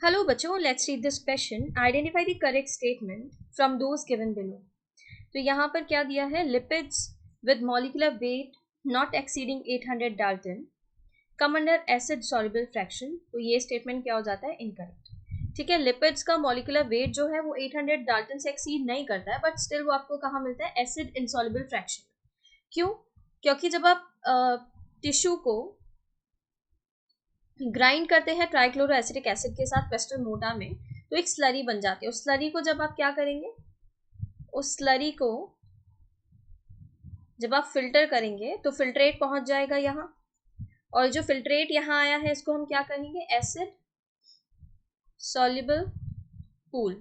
Hello बच्चों, let's read this question. Identify the correct statement from those given below. तो यहाँ पर क्या दिया है, lipids with molecular weight not exceeding 800 Dalton come under acid soluble fraction. तो ये statement क्या हो जाता है, incorrect. ठीक है, लिपिड्स का मॉलिकुलर वेट जो है वो 800 डाल्टन से एक्सीड नहीं करता है, बट स्टिल वो आपको कहाँ मिलता है, एसिड इनसॉल्युबल फ्रैक्शन. क्यों? क्योंकि जब आप टिश्यू को ग्राइंड करते हैं ट्राइक्लोरो एसिटिक एसिड के साथ पेस्टल मोटा में, तो एक स्लरी बन जाती है. उस स्लरी को जब आप क्या करेंगे, उस स्लरी को जब आप फिल्टर करेंगे तो फिल्ट्रेट पहुंच जाएगा यहाँ, और जो फिल्ट्रेट यहाँ आया है इसको हम क्या कहेंगे, एसिड सॉल्युबल पूल.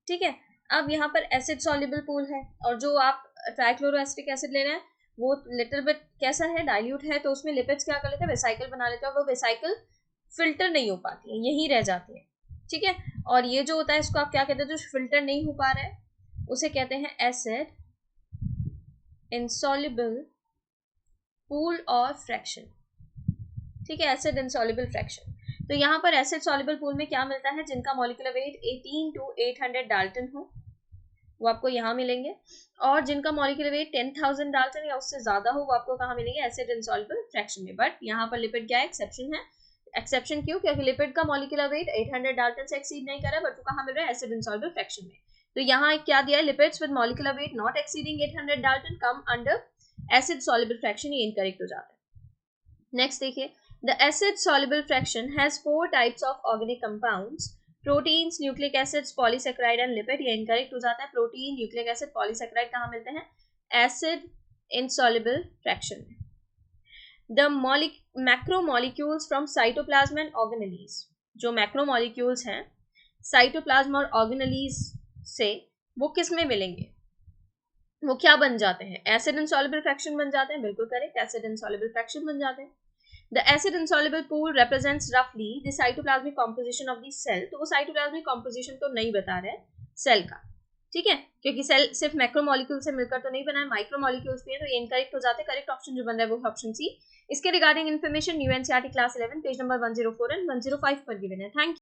ठीक है, अब यहाँ पर एसिड सॉल्युबल पूल है, और जो आप ट्राइक्लोरो एसिटिक एसिड ले रहे हैं वो लिटिल बिट कैसा है, डाइल्यूट है, तो उसमें लिपिड्स क्या कर लेते हैं, वेसाइकल बना लेते हैं, और वो वेसाइकल फिल्टर नहीं हो पाती है, यही रह जाती है. ठीक है, और ये जो होता है इसको आप क्या कहते हैं, जो फिल्टर नहीं हो पा रहा है उसे कहते हैं एसिड इनसॉल्युबल पूल और फ्रैक्शन. ठीक है, एसिड इनसॉल्युबल फ्रैक्शन. तो यहाँ पर एसिड सॉल्युबल पूल में क्या मिलता है, जिनका मॉलिक्यूलर वेट 18 to 800 डाल्टन हो वो आपको यहाँ मिलेंगे, और जिनका मॉलिक्यूलर वेट 10,000 डाल्टन या उससे ज्यादा हो वो आपको कहाँ मिलेंगे, एसिड इनसॉल्युबल फ्रैक्शन में. बट यहाँ पर लिपिड क्या है, एक्सेप्शन है. एक्सेप्शन क्यों, क्योंकि लिपिड का मॉलिक्यूलर वेट 800 डाल्टन से एक्सीड नहीं कर रहा है, बट वो कहाँ मिल रहा है, एसिड इनसॉल्युबल फ्रैक्शन में. तो यहाँ क्या दिया है, lipids with molecular weight not exceeding 800 Dalton come under acid soluble fraction, ये इनकरेक्ट हो जाता है. नेक्स्ट देखिए, the acid soluble fraction has 4 types of organic compounds: proteins, nucleic acids, polysaccharide and lipid. ये इनकरेक्ट हो जाता है. प्रोटीन, न्यूक्लिक एसिड, पॉलीसेक्राइड कहाँ मिलते हैं, एसिड इनसॉल्युबल फ्रैक्शन में. The macromolecules from cytoplasm and organelles. जो मैक्रोमोलिक्यूल्स हैं साइटोप्लाज्म और ऑर्गेनेलीज से, वो किस में मिलेंगे, वो क्या बन जाते हैं, एसिड इनसॉल्युबल फ्रैक्शन बन जाते हैं. बिल्कुल करेक्ट, एसिड इनसॉल्युबल फ्रैक्शन बन जाते हैं. The acid insoluble pool represents roughly the cytoplasmic composition of the cell. तो वो cytoplasmic composition तो नहीं बता रहे सेल का. ठीक है, क्योंकि सेल सिर्फ मैक्रोमोलिक्यूल से मिलकर तो नहीं बना है, माइक्रोमोलिक्यूल्स भी है, तो ये इनकरेक्ट हो जाते हैं. करेक्ट ऑप्शन जो बन रहा है वो ऑप्शन सी. इसके regarding information new NCERT class 11 page number 104 and 105 पर गिवन है. Thank you.